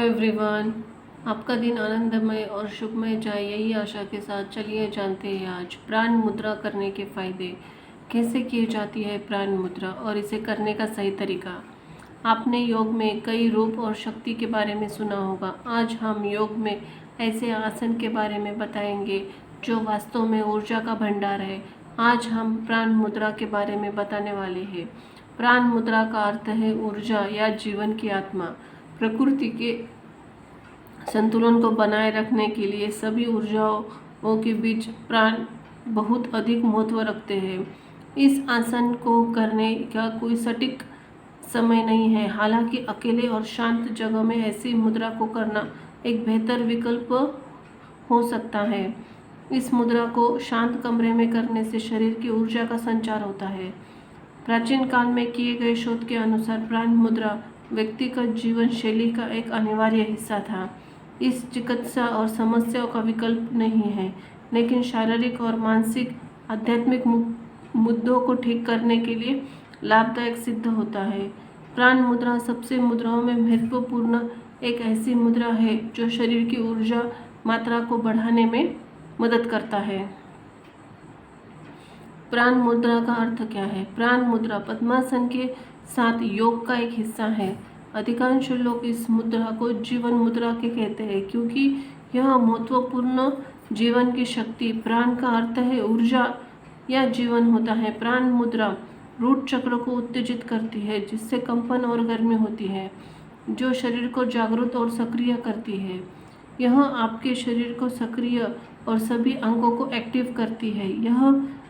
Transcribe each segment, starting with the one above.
Everyone, आपका दिन आनंदमय और शुभमय जाए यही आशा के साथ चलिए जानते हैं आज प्राण मुद्रा करने के फायदे। कैसे की जाती है प्राण मुद्रा और इसे करने का सही तरीका। आपने योग में कई रूप और शक्ति के बारे में सुना होगा। आज हम योग में ऐसे आसन के बारे में बताएंगे जो वास्तव में ऊर्जा का भंडार है। आज हम प्राण मुद्रा के बारे में बताने वाले हैं। प्राण मुद्रा का अर्थ है ऊर्जा या जीवन की आत्मा। प्रकृति के संतुलन को बनाए रखने के लिए सभी ऊर्जाओं के बीच प्राण बहुत अधिक महत्व रखते हैं। इस आसन को करने का कोई सटीक समय नहीं है, हालांकि अकेले और शांत जगह में ऐसी मुद्रा को करना एक बेहतर विकल्प हो सकता है। इस मुद्रा को शांत कमरे में करने से शरीर की ऊर्जा का संचार होता है। प्राचीन काल में किए गए शोध के अनुसार प्राण मुद्रा व्यक्तिगत जीवन शैली का एक अनिवार्य हिस्सा था। इस चिकित्सा और समस्याओं का विकल्प नहीं है, लेकिन शारीरिक और मानसिक आध्यात्मिक मुद्दों को ठीक करने के लिए लाभदायक सिद्ध होता है। प्राण मुद्रा सबसे मुद्राओं में महत्वपूर्ण एक ऐसी मुद्रा है जो शरीर की ऊर्जा मात्रा को बढ़ाने में मदद करता है। प्राण मुद्रा का अर्थ क्या है? प्राण मुद्रा पद्मासन के साथ योग का एक हिस्सा है। अधिकांश लोग इस मुद्रा को जीवन मुद्रा के कहते हैं क्योंकि यह महत्वपूर्ण जीवन की शक्ति। प्राण का अर्थ है ऊर्जा या जीवन होता है। प्राण मुद्रा रूट चक्र को उत्तेजित करती है, जिससे कंपन और गर्मी होती है, जो शरीर को जागरूक और सक्रिय करती है। यह आपके शरीर को सक्रिय और सभी अंगों को एक्टिव करती है। यह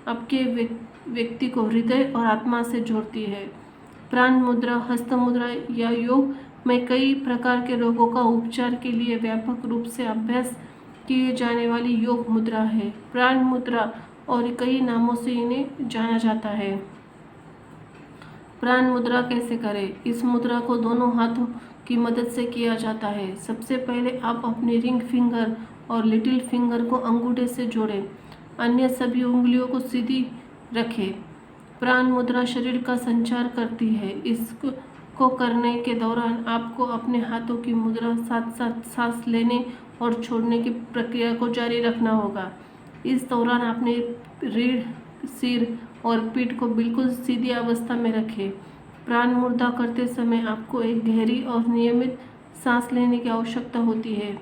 आपके व्यक्ति को हृदय और आत्मा से जोड़ती है। प्राण मुद्रा हस्त मुद्रा या योग में कई प्रकार के रोगों का उपचार के लिए व्यापक रूप से अभ्यास किए जाने वाली योग मुद्रा है। प्राण मुद्रा और कई नामों से इन्हें जाना जाता है। प्राण मुद्रा कैसे करें? इस मुद्रा को दोनों हाथों की मदद से किया जाता है। सबसे पहले आप अपने रिंग फिंगर और लिटिल फिंगर को अंगूठे से जोड़ें, अन्य सभी उंगलियों को सीधी रखें। प्राण मुद्रा शरीर का संचार करती है। इसको करने के दौरान आपको अपने हाथों की मुद्रा साथ साथ सांस लेने और छोड़ने की प्रक्रिया को जारी रखना होगा। इस दौरान अपने रीढ़, सिर और पीठ को बिल्कुल सीधी अवस्था में रखें। प्राण मुद्रा करते समय आपको एक गहरी और नियमित सांस लेने की आवश्यकता होती है।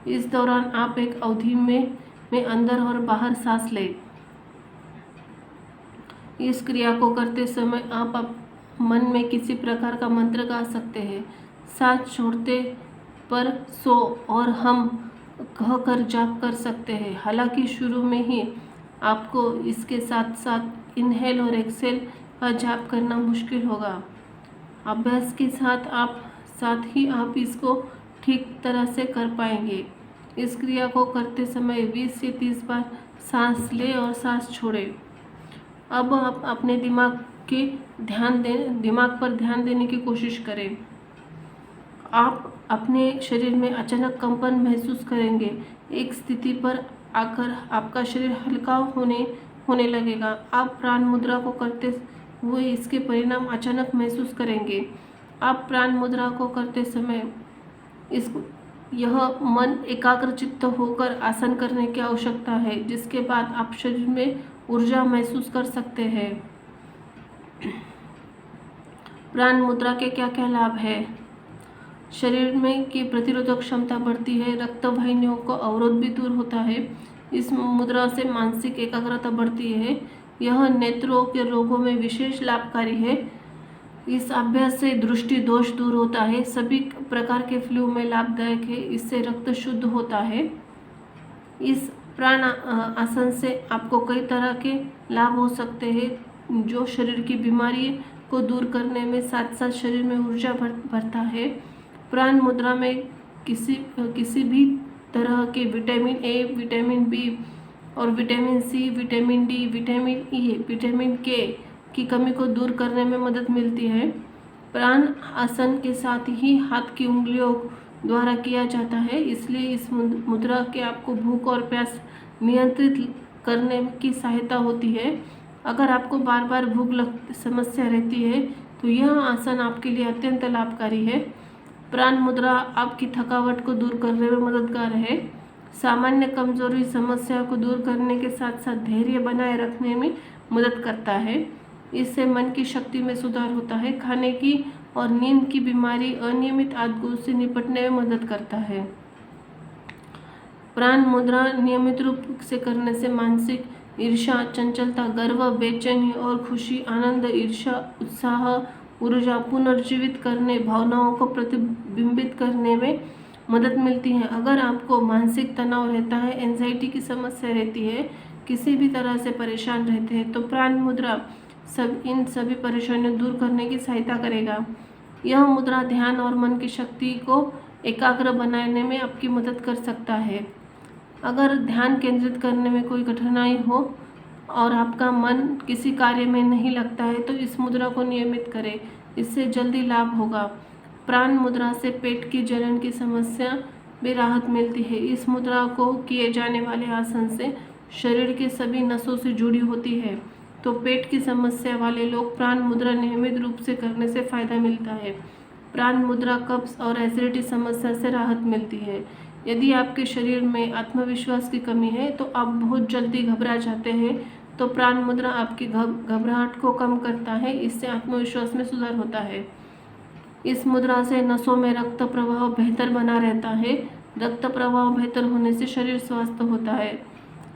इस दौरान आप एक अवधि में अंदर और बाहर सांस लें। इस क्रिया को करते समय आप मन में किसी प्रकार का मंत्र गा सकते हैं। सांस छोड़ते पर सो और हम कहकर जाप कर सकते हैं। हालांकि शुरू में ही आपको इसके साथ साथ इनहेल और एक्सेल का जाप करना मुश्किल होगा। अभ्यास के साथ ही आप इसको ठीक तरह से कर पाएंगे। इस क्रिया को करते समय 20 से 30 बार सांस लें और सांस छोड़ें। अब आप अपने दिमाग पर ध्यान देने की कोशिश करें। आप अपने शरीर में अचानक कंपन महसूस करेंगे। एक स्थिति पर आकर आपका शरीर हल्का होने लगेगा। आप प्राण मुद्रा को करते हुए इसके परिणाम अचानक महसूस करेंगे। आप प्राण मुद्रा को करते समय यह मन एकाग्रचित्त होकर आसन करने की आवश्यकता है, जिसके बाद आप शरीर में ऊर्जा महसूस कर सकते हैं। प्राण मुद्रा के क्या क्या लाभ है? शरीर में की प्रतिरोधक क्षमता बढ़ती है। रक्त वाहिनियों का अवरोध भी दूर होता है। इस मुद्रा से मानसिक एकाग्रता बढ़ती है। यह नेत्रों के रोगों में विशेष लाभकारी है। इस अभ्यास से दृष्टि दोष दूर होता है। सभी प्रकार के फ्लू में लाभदायक है। इससे रक्त शुद्ध होता है। इस प्राण आसन से आपको कई तरह के लाभ हो सकते हैं, जो शरीर की बीमारी को दूर करने में साथ साथ शरीर में ऊर्जा भरता है। प्राण मुद्रा में किसी भी तरह के विटामिन ए, विटामिन बी और vitamin C, vitamin D, vitamin E, vitamin K की कमी को दूर करने में मदद मिलती है। प्राण आसन के साथ ही हाथ की उंगलियों द्वारा किया जाता है, इसलिए इस मुद्रा के आपको भूख और प्यास नियंत्रित करने की सहायता होती है। अगर आपको बार बार समस्या रहती है तो यह आसन आपके लिए अत्यंत लाभकारी है। प्राण मुद्रा आपकी थकावट को दूर करने में मददगार है। सामान्य कमजोरी समस्या को दूर करने के साथ साथ धैर्य बनाए रखने में मदद करता है। इससे मन की शक्ति में सुधार होता है। खाने की और नींद की बीमारी अनियमित आदतों से निपटने में मदद करता है। प्राण मुद्रा नियमित रूप से करने से मानसिक ईर्ष्या, चंचलता, गर्व, बेचैनी और खुशी, आनंद, ईर्ष्या, उत्साह, ऊर्जा पुनर्जीवित करने, भावनाओं को प्रतिबिंबित करने में मदद मिलती है। अगर आपको मानसिक तनाव रहता है, एंजाइटी की समस्या रहती है, किसी भी तरह से परेशान रहते हैं, तो प्राण मुद्रा इन सभी परेशानियों दूर करने की सहायता करेगा। यह मुद्रा ध्यान और मन की शक्ति को एकाग्र बनाने में आपकी मदद कर सकता है। अगर ध्यान केंद्रित करने में कोई कठिनाई हो और आपका मन किसी कार्य में नहीं लगता है तो इस मुद्रा को नियमित करें, इससे जल्दी लाभ होगा। प्राण मुद्रा से पेट की जलन की समस्या भी राहत मिलती है। इस मुद्रा को किए जाने वाले आसन से शरीर के सभी नसों से जुड़ी होती है, तो पेट की समस्या वाले लोग प्राण मुद्रा नियमित रूप से करने से फायदा मिलता है। प्राण मुद्रा कब्ज और एसिडिटी समस्या से राहत मिलती है। यदि आपके शरीर में आत्मविश्वास की कमी है तो आप बहुत जल्दी घबरा जाते हैं, तो प्राण मुद्रा आपकी घबराहट को कम करता है। इससे आत्मविश्वास में सुधार होता है। इस मुद्रा से नसों में रक्त प्रवाह बेहतर बना रहता है। रक्त प्रवाह बेहतर होने से शरीर स्वस्थ होता है।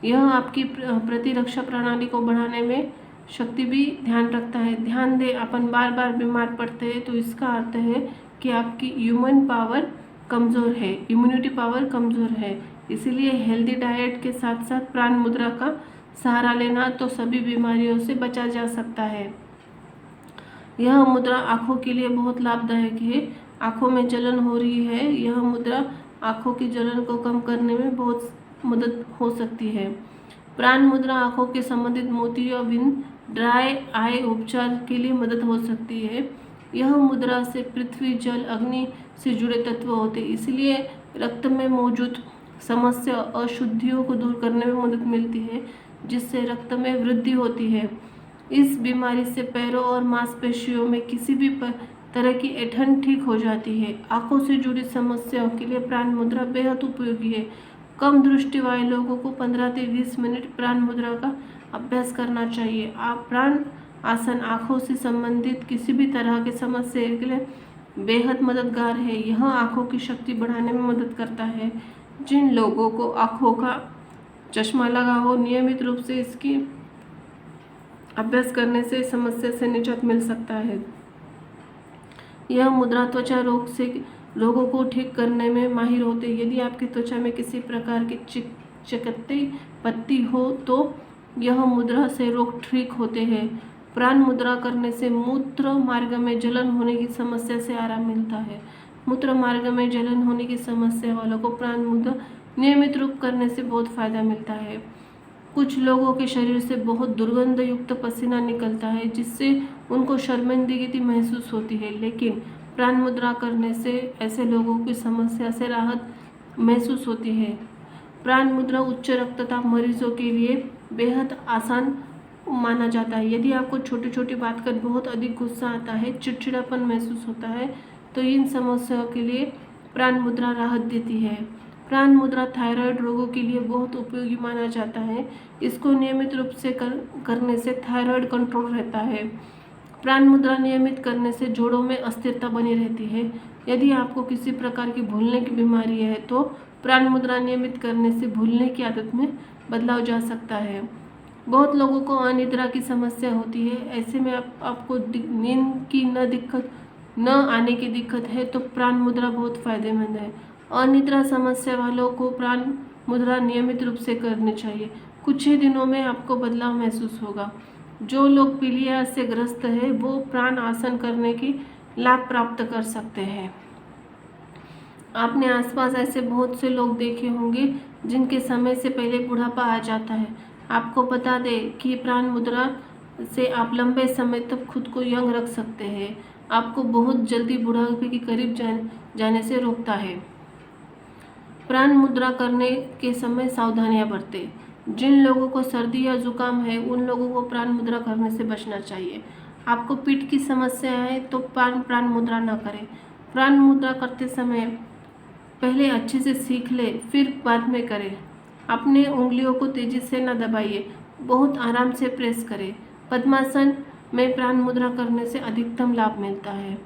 यह आपकी प्रतिरक्षा प्रणाली को बढ़ाने में शक्ति भी ध्यान रखता है। ध्यान दें, अपन बार बार बीमार पड़ते हैं तो इसका अर्थ है कि आपकी इम्यूनिटी पावर कमज़ोर है। इसीलिए हेल्दी डाइट के साथ साथ प्राण मुद्रा का सहारा लेना तो सभी बीमारियों से बचा जा सकता है। यह मुद्रा आँखों के लिए बहुत लाभदायक है। आँखों में जलन हो रही है, यह मुद्रा आँखों की जलन को कम करने में बहुत मदद हो सकती है। प्राण मुद्रा आँखों के संबंधित मोतियाबिंद ड्राई आई उपचार के लिए मदद हो सकती है। यह मुद्रा से पृथ्वी, जल, अग्नि से जुड़े तत्व होते हैं, इसलिए रक्त में मौजूद समस्या अशुद्धियों को दूर करने में मदद मिलती है, जिससे रक्त में वृद्धि होती है। इस बीमारी से पैरों और मांसपेशियों में किसी भी तरह की ऐंठन ठीक हो जाती है। आंखों से जुड़ी समस्याओं के लिए प्राण मुद्रा बेहद उपयोगी है। कम दृष्टि वाले लोगों को 15 से 20 मिनट प्राण मुद्रा का अभ्यास करना चाहिए। आप प्राण आसन आँखों से संबंधित किसी भी तरह के समस्या के लिए बेहद मददगार है। यह आँखों की शक्ति बढ़ाने में मदद करता है। जिन लोगों को आँखों का चश्मा लगा हो, नियमित रूप से इसकी अभ्यास करने से समस्या से निजात मिल सकता है। यह मुद्रा त्वचा रोगों को ठीक करने में माहिर होते हैं। यदि आपकी त्वचा में किसी प्रकार की चिकनी पत्ती हो तो यह मुद्रा से रोग ठीक होते हैं। प्राण मुद्रा करने से मूत्र मार्ग में जलन होने की समस्या से आराम मिलता है। मूत्र मार्ग में जलन होने की समस्या वालों को प्राण मुद्रा नियमित रूप करने से बहुत फायदा मिलता है। कुछ लोगों के शरीर से बहुत दुर्गंध युक्त पसीना निकलता है, जिससे उनको शर्मिंदगी महसूस होती है, लेकिन प्राण मुद्रा करने से ऐसे लोगों की समस्या से राहत महसूस होती है। प्राण मुद्रा उच्च रक्तचाप मरीजों के लिए बेहद आसान माना जाता है। यदि आपको छोटी छोटी बात कर बहुत अधिक गुस्सा आता है, चिड़चिड़ापन महसूस होता है, तो इन समस्याओं के लिए प्राण मुद्रा राहत देती है। प्राण मुद्रा थायराइड रोगों के लिए बहुत उपयोगी माना जाता है। इसको नियमित रूप से करने से थायराइड कंट्रोल रहता है। प्राण मुद्रा नियमित करने से जोड़ों में अस्थिरता बनी रहती है। यदि आपको किसी प्रकार की भूलने की बीमारी है तो प्राण मुद्रा नियमित करने से भूलने की आदत में बदलाव जा सकता है। बहुत लोगों को अनिद्रा की समस्या होती है। ऐसे में आपको नींद की न आने की दिक्कत है तो प्राण मुद्रा बहुत फायदेमंद है। अनिद्रा समस्या वालों को प्राण मुद्रा नियमित रूप से करनी चाहिए। कुछ ही दिनों में आपको बदलाव महसूस होगा। जो लोग पीलिया से ग्रस्त है वो प्राण आसन करने की लाभ प्राप्त कर सकते हैं। आपने आसपास ऐसे बहुत से लोग देखे होंगे जिनके समय से पहले बुढ़ापा आ जाता है। आपको बता दें कि प्राण मुद्रा से आप लंबे समय तक खुद को यंग रख सकते हैं। आपको बहुत जल्दी बुढ़ापे के करीब जाने से रोकता है। प्राण मुद्रा करने के समय सावधानियां बरतें। जिन लोगों को सर्दी या जुकाम है उन लोगों को प्राण मुद्रा करने से बचना चाहिए। आपको पीठ की समस्या है तो प्राण मुद्रा न करें। प्राण मुद्रा करते समय पहले अच्छे से सीख ले, फिर बाद में करें। अपने उंगलियों को तेजी से न दबाइए, बहुत आराम से प्रेस करें। पद्मासन में प्राण मुद्रा करने से अधिकतम लाभ मिलता है।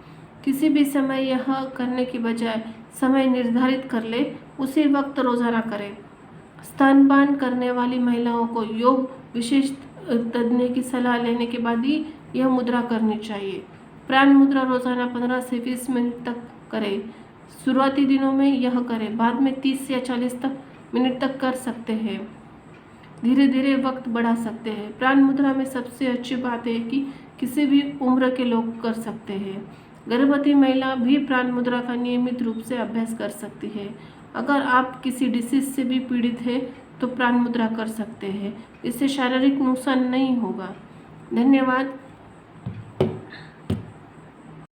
किसी भी समय यह करने की बजाय समय निर्धारित कर ले, उसी वक्त रोजाना करें। स्तनपान करने वाली महिलाओं को योग विशेष तज्ञ की सलाह लेने के बाद ही यह मुद्रा करनी चाहिए। प्राण मुद्रा रोजाना 15 से 20 मिनट तक करें। शुरुआती दिनों में यह करें, बाद में 30 या 40 मिनट तक कर सकते हैं। धीरे धीरे वक्त बढ़ा सकते हैं। प्राण मुद्रा में सबसे अच्छी बात है कि किसी भी उम्र के लोग कर सकते हैं। गर्भवती महिला भी प्राण मुद्रा का नियमित रूप से अभ्यास कर सकती है। अगर आप किसी डिसीज से भी पीड़ित हैं तो प्राण मुद्रा कर सकते हैं, इससे शारीरिक नुकसान नहीं होगा। धन्यवाद।